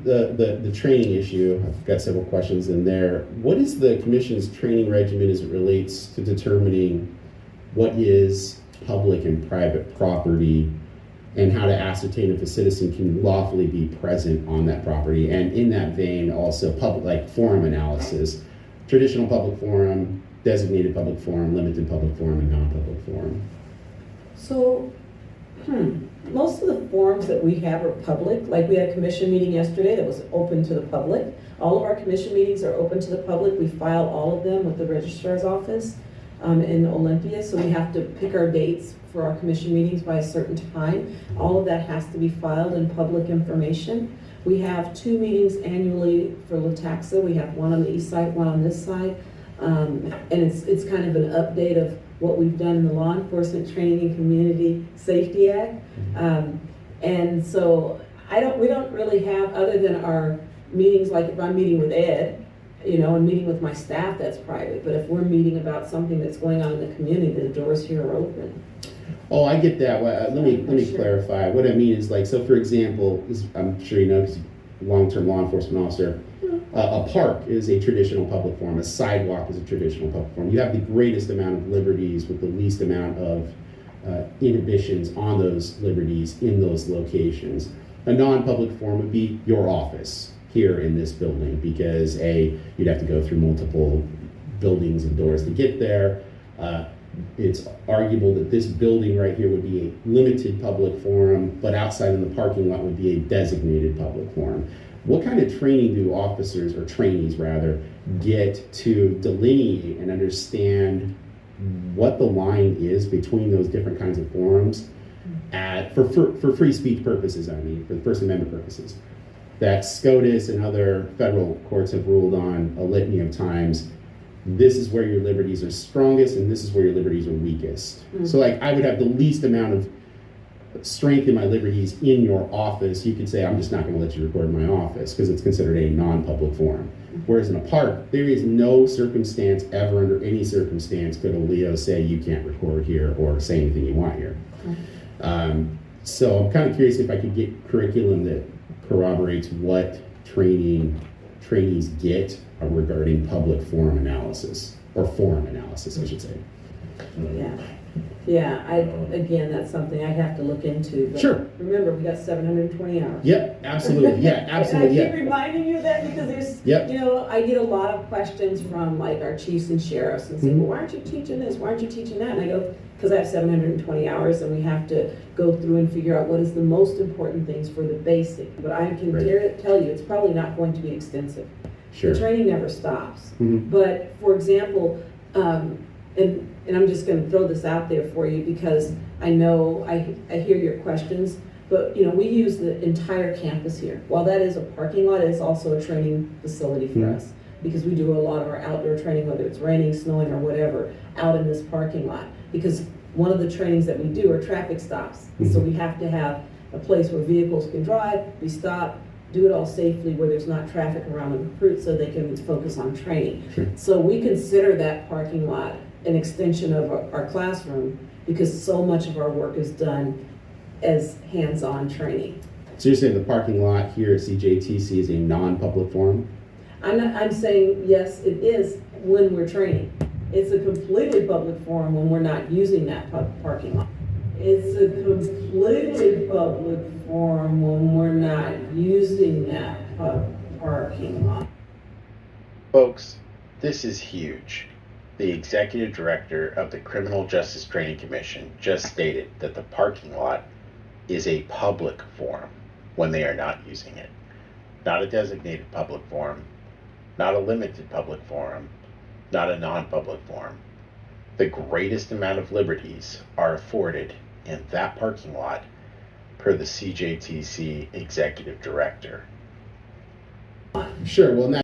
the training issue, I've got several questions in there. What is the commission's training regimen as it relates to determining what is public and private property, and how to ascertain if a citizen can lawfully be present on that property? And in that vein, also public, like forum analysis, traditional public forum, designated public forum, limited public forum, and non-public forum. So, most of the forums that we have are public. Like we had a commission meeting yesterday that was open to the public. All of our commission meetings are open to the public. We file all of them with the registrar's office in Olympia, so we have to pick our dates for our commission meetings by a certain time. All of that has to be filed in public information. We have 2 meetings annually for LaTaxa. We have one on the east side, one on this side. And it's kind of an update of what we've done in the Law Enforcement Training and Community Safety Act. And so we don't really have, other than our meetings, like if I'm meeting with Ed, and meeting with my staff, that's private. But if we're meeting about something that's going on in the community, the doors here are open. Oh, I get that. Well, let me clarify. What I mean is, like, so for example, I'm sure you know, because long-term law enforcement officer, a park is a traditional public forum. A sidewalk is a traditional public forum. You have the greatest amount of liberties with the least amount of inhibitions on those liberties in those locations. A non-public forum would be your office here in this building, because you'd have to go through multiple buildings and doors to get there. It's arguable that this building right here would be a limited public forum, but outside in the parking lot would be a designated public forum. What kind of training do officers, or trainees rather, get to delineate and understand what the line is between those different kinds of forums for free speech purposes, for the First Amendment purposes? That SCOTUS and other federal courts have ruled on a litany of times. This is where your liberties are strongest, and this is where your liberties are weakest. So like, I would have the least amount of strength in my liberties in your office. You could say, I'm just not going to let you record in my office because it's considered a non-public forum. Whereas in a park, there is no circumstance ever, under any circumstance, could a Leo say you can't record here or say anything you want here. So I'm kind of curious if I could get curriculum that corroborates what trainees get regarding public forum analysis, or forum analysis, I should say. Again, that's something I'd have to look into. But sure. Remember, we got 720 hours. Yep, absolutely. Yeah, absolutely. And I keep reminding you of that, because there's, I get a lot of questions from like our chiefs and sheriffs and say, well, why aren't you teaching this? Why aren't you teaching that? And I go, because I have 720 hours and we have to go through and figure out what is the most important things for the basic. But I can tell you, it's probably not going to be extensive. Sure. The training never stops. But for example, and I'm just going to throw this out there for you, because I know I hear your questions, but we use the entire campus here. While that is a parking lot, it's also a training facility for us, because we do a lot of our outdoor training, whether it's raining, snowing, or whatever, out in this parking lot. Because one of the trainings that we do are traffic stops. So we have to have a place where vehicles can drive, we stop, do it all safely where there's not traffic around the recruits, so they can focus on training. So we consider that parking lot an extension of our classroom, because so much of our work is done as hands-on training. So you're saying the parking lot here at CJTC is a non-public forum? I'm saying yes, it is when we're training. It's a completely public forum when we're not using that parking lot. It's a completely public forum when we're not using that parking lot. Folks, this is huge. The executive director of the Criminal Justice Training Commission just stated that the parking lot is a public forum when they are not using it. Not a designated public forum, not a limited public forum, not a non-public forum. The greatest amount of liberties are afforded in that parking lot, per the CJTC executive director. Sure. Well, now